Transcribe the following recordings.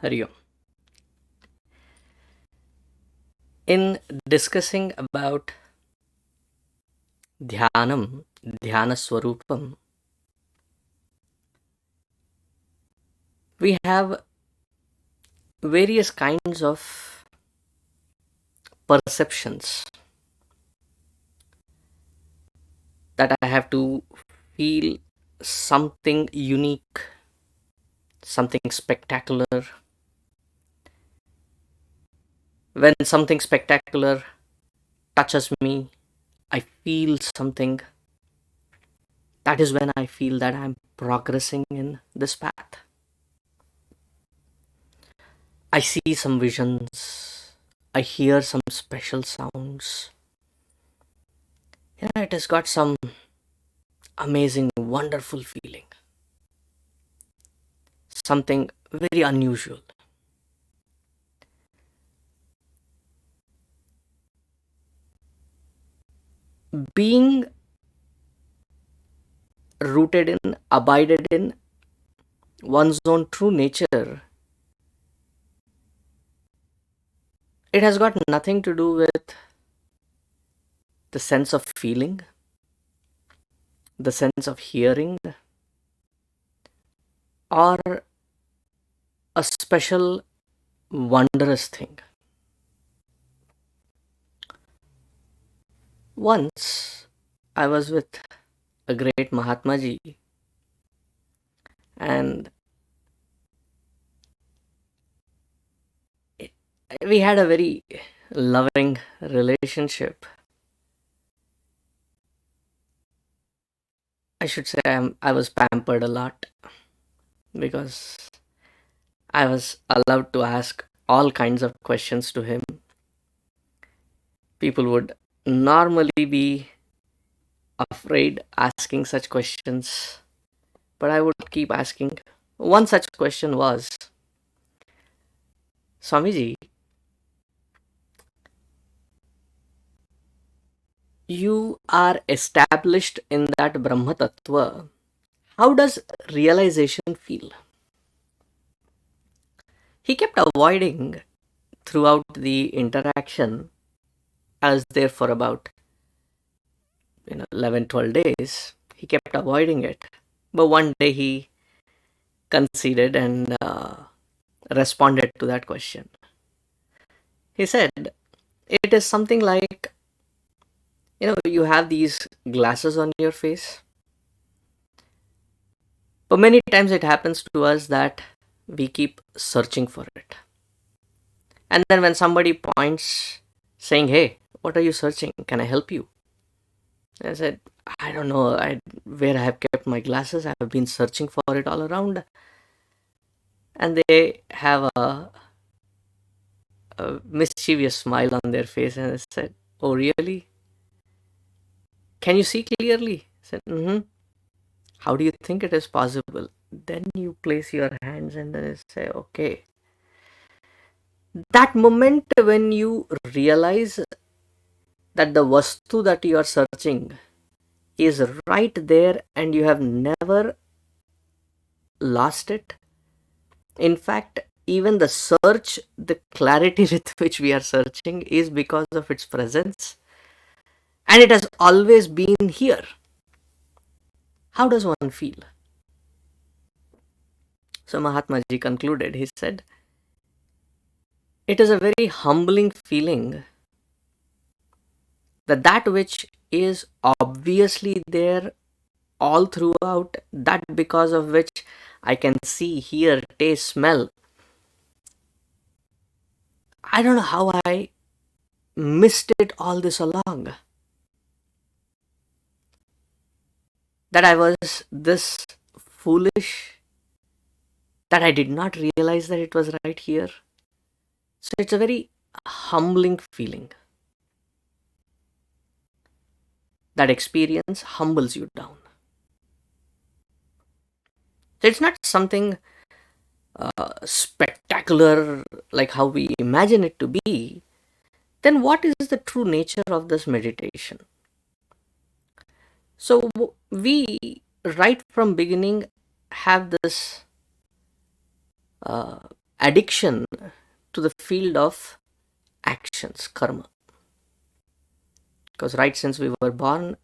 Hari Om. In discussing about Dhyanam, Dhyana Swarupam, we have various kinds of perceptions that I have to feel something unique, something spectacular. When something spectacular touches me, I feel something. That is when I feel that I'm progressing in this path. I see some visions. I hear some special sounds. It has got some amazing, wonderful feeling. Something very unusual. Being rooted in, abided in one's own true nature, it has got nothing to do with the sense of feeling, the sense of hearing, or a special, wondrous thing. Once I was with a great Mahatma Ji, and we had a very loving relationship. I should say I was pampered a lot because I was allowed to ask all kinds of questions to him. People would normally be afraid asking such questions, but I would keep asking. One such question was, Swamiji, you are established in that Brahma Tattva. How does realization feel? He kept avoiding throughout the interaction. I was there for about 11, 12 days. He kept avoiding it. But one day he conceded and responded to that question. He said, it is something like, you have these glasses on your face. But many times it happens to us that we keep searching for it. And then when somebody points saying, hey, what are you searching? Can I help you? I said, I don't know where I have kept my glasses. I have been searching for it all around. And they have a mischievous smile on their face and they said, oh, really? Can you see clearly? I said, mm-hmm. How do you think it is possible? Then you place your hands and then say, okay. That moment when you realize that the vastu that you are searching is right there and you have never lost it. In fact, even the search, the clarity with which we are searching is because of its presence. And it has always been here. How does one feel? So Mahatma Ji concluded, he said, it is a very humbling feeling that which is obviously there all throughout, that because of which I can see, hear, taste, smell. I don't know how I missed it all this along. That I was this foolish, that I did not realize that it was right here. So it's a very humbling feeling. That experience humbles you down. So it's not something spectacular like how we imagine it to be. Then what is the true nature of this meditation? So we right from beginning have this addiction to the field of actions, karma. Because right since we were born,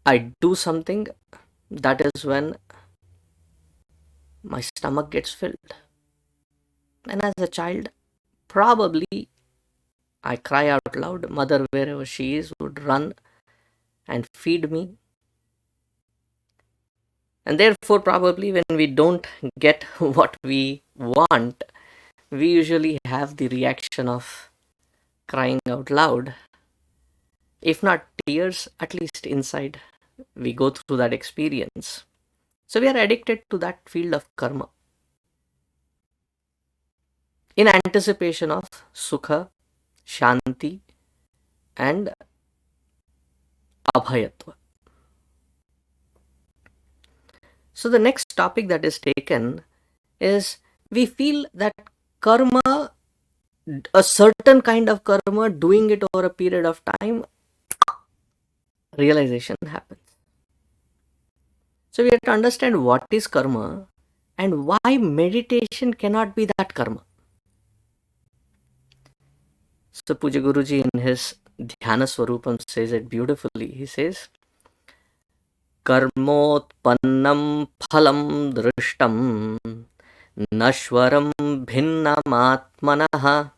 I do something, that is when my stomach gets filled. And as a child, probably I cry out loud. Mother, wherever she is, would run and feed me. And therefore, probably when we don't get what we want, we usually have the reaction of crying out loud. If not tears, at least inside, we go through that experience. So we are addicted to that field of karma in anticipation of sukha, shanti, and abhayatva. So the next topic that is taken is, we feel that karma, a certain kind of karma, doing it over a period of time, realization happens. So we have to understand what is karma and why meditation cannot be that karma. So Puja Guruji in his Dhyana Swarupam says it beautifully. He says, Karmotpannam phalam drishtam nashwaram bhinnamatmanah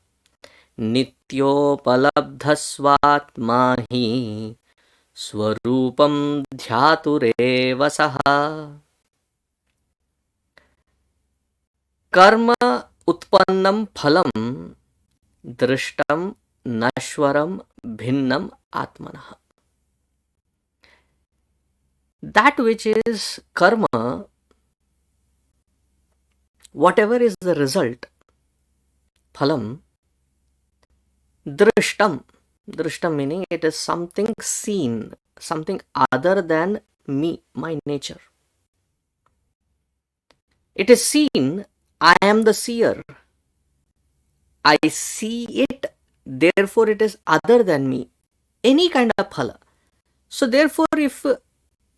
nityopalabdhasvatmahi swarupam dhyatureva saha. Karma utpannam phalam drishtam nashwaram bhinnam atmanah. That which is karma, whatever is the result, phalam, drishtam. Drishtam meaning it is something seen, something other than me, my nature. It is seen, I am the seer. I see it, therefore it is other than me. Any kind of phala. So therefore, if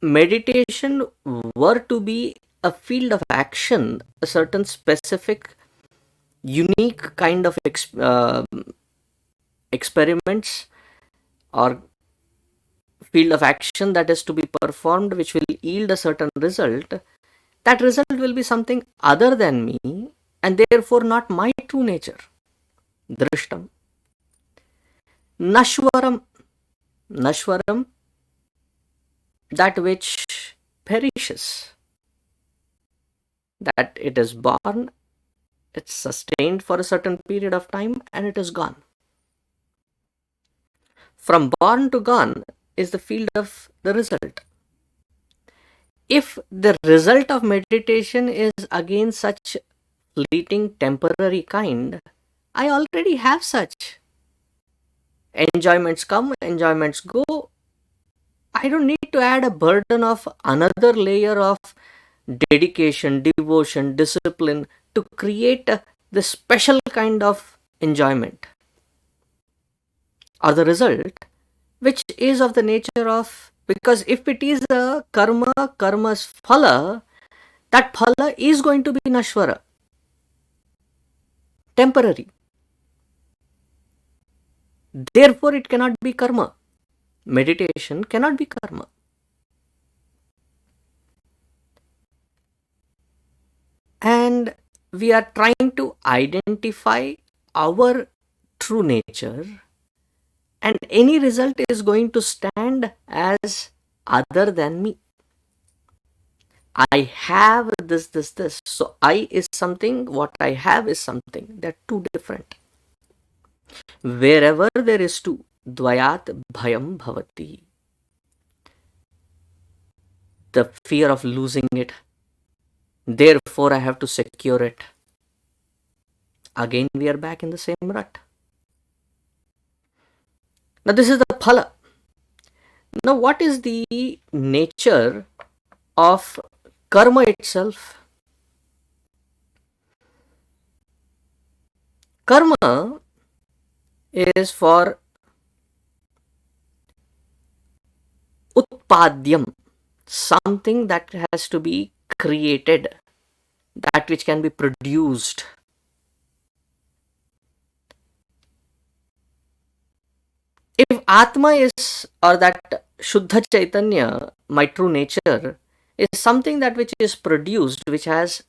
meditation were to be a field of action, a certain specific, unique kind of experiments or field of action that is to be performed, which will yield a certain result, that result will be something other than me and therefore not my true nature. Drishtam. Nashwaram. Nashwaram, that which perishes. That it is born, it's sustained for a certain period of time, and it is gone. From born to gone is the field of the result. If the result of meditation is again such fleeting, temporary kind, I already have such. Enjoyments come, enjoyments go. I don't need to add a burden of another layer of dedication, devotion, discipline to create the special kind of enjoyment or the result, which is of the nature of, because if it is a karma, karma's phala, that phala is going to be nashwara, temporary. Therefore, it cannot be karma. Meditation cannot be karma. And we are trying to identify our true nature, and any result is going to stand as other than me. I have this. So I is something, what I have is something. They're two different. Wherever there is two, dvayat bhayam bhavati. The fear of losing it. Therefore, I have to secure it. Again, we are back in the same rut. Now, this is the phala. Now, what is the nature of karma itself? Karma is for utpadyam, something that has to be created. that which can be produced. If Atma is, or that Shuddha Chaitanya, my true nature, is something that which is produced, which has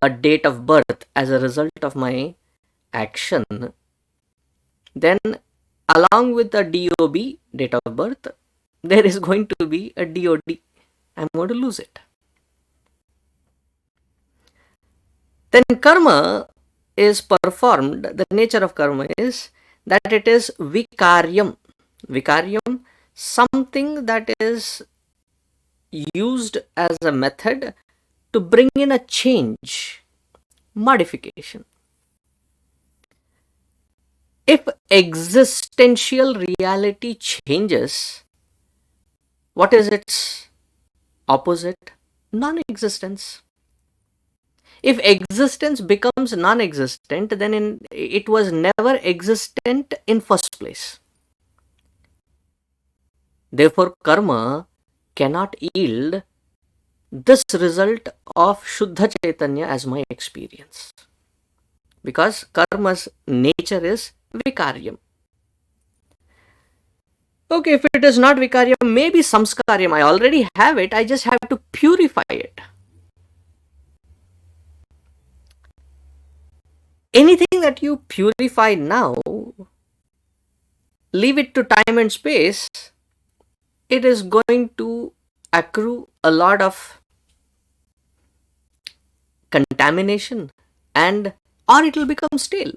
a date of birth as a result of my action, then along with the DOB, date of birth, there is going to be a DOD. I'm going to lose it. Then karma is performed, the nature of karma is that it is vikaryam. Vikaryam, something that is used as a method to bring in a change, modification. If existential reality changes, what is its opposite? Non-existence. If existence becomes non-existent, then it was never existent in first place. Therefore, karma cannot yield this result of Shuddha Chaitanya as my experience. Because karma's nature is vikaryam. Okay, if it is not vikaryam, maybe samskaryam. I already have it, I just have to purify it. Anything that you purify now, leave it to time and space, it is going to accrue a lot of contamination, and or it will become stale.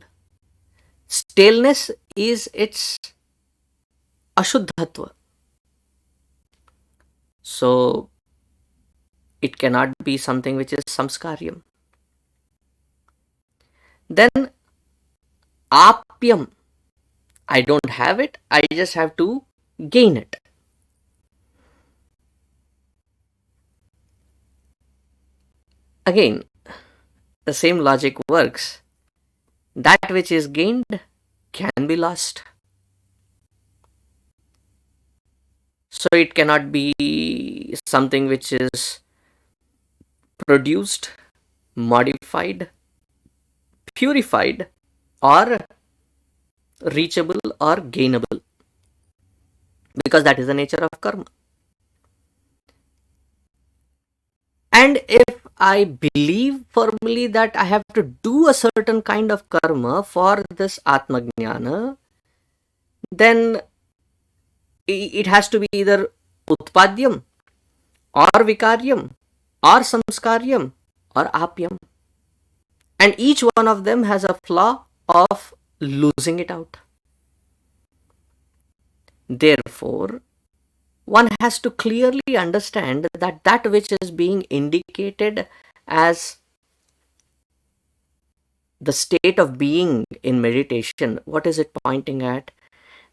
Staleness is its ashuddhatva. So it cannot be something which is samskaryam. Then apyam, I don't have it, I just have to gain it. Again, the same logic works. That which is gained can be lost. So it cannot be something which is produced, modified, purified, or reachable or gainable, because that is the nature of karma. And if I believe firmly that I have to do a certain kind of karma for this Atmajnana, then it has to be either utpadyam or vikaryam or samskaryam or apyam. And each one of them has a flaw of losing it out. Therefore, one has to clearly understand that that which is being indicated as the state of being in meditation, what is it pointing at?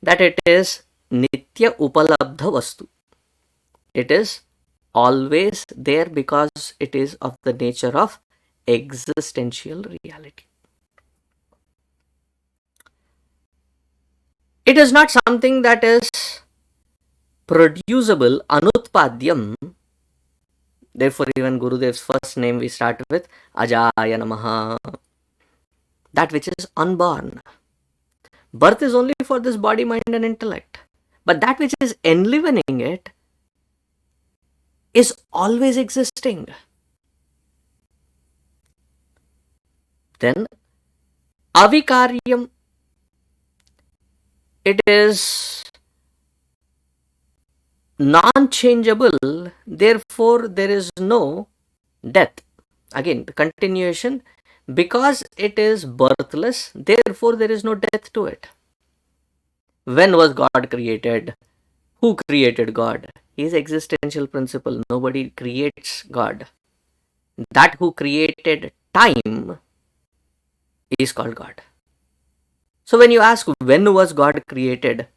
That it is nitya upalabdha vastu. It is always there because it is of the nature of existential reality. It is not something that is producible, anutpadyam. Therefore, even Gurudev's first name we start with Ajaya Namaha. That which is unborn. Birth is only for this body, mind and intellect. But that which is enlivening it is always existing. Then, avikaryam. It is non-changeable, therefore there is no death. Again, the continuation, because it is birthless, therefore there is no death to it. When was God created? Who created God? He is existential principle. Nobody creates God. That who created time is called God. So when you ask when was God created,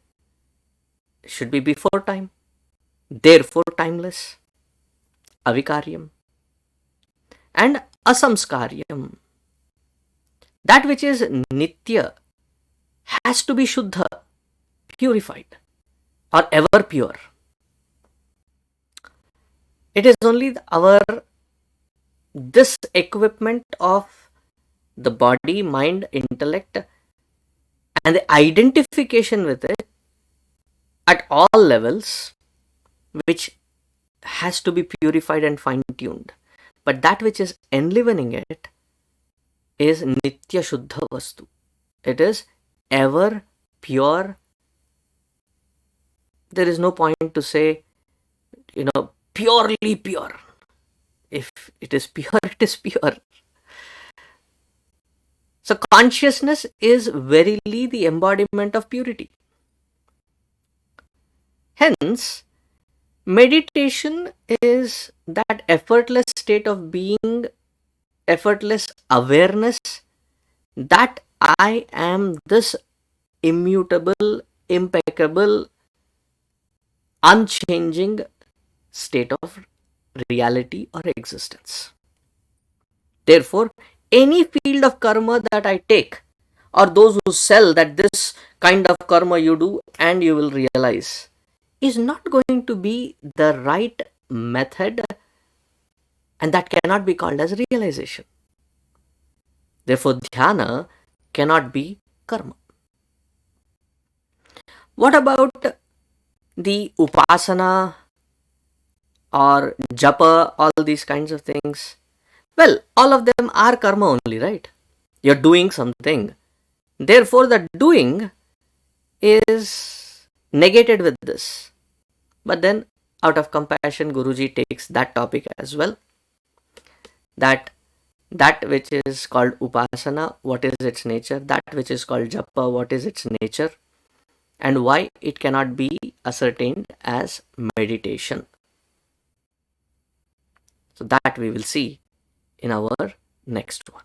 it should be before time. Therefore timeless. Avikaryam. And asamskaryam. That which is nitya has to be shuddha, purified, or ever pure. It is only our this equipment of the body, mind, intellect, and the identification with it at all levels, which has to be purified and fine tuned. But that which is enlivening it is Nitya Shuddha Vastu. It is ever pure. There is no point to say, purely pure. If it is pure, it is pure. So consciousness is verily the embodiment of purity. Hence, meditation is that effortless state of being, effortless awareness that I am this immutable, impeccable, unchanging state of reality or existence. Therefore, any field of karma that I take, or those who sell that this kind of karma you do and you will realize, is not going to be the right method, and that cannot be called as realization. Therefore, dhyana cannot be karma. What about the upasana or japa, all these kinds of things? Well, all of them are karma only, right? You're doing something. Therefore, the doing is negated with this. But then, out of compassion, Guruji takes that topic as well. That which is called upasana, what is its nature? That which is called japa, what is its nature? And why it cannot be ascertained as meditation. So that we will see in our next one.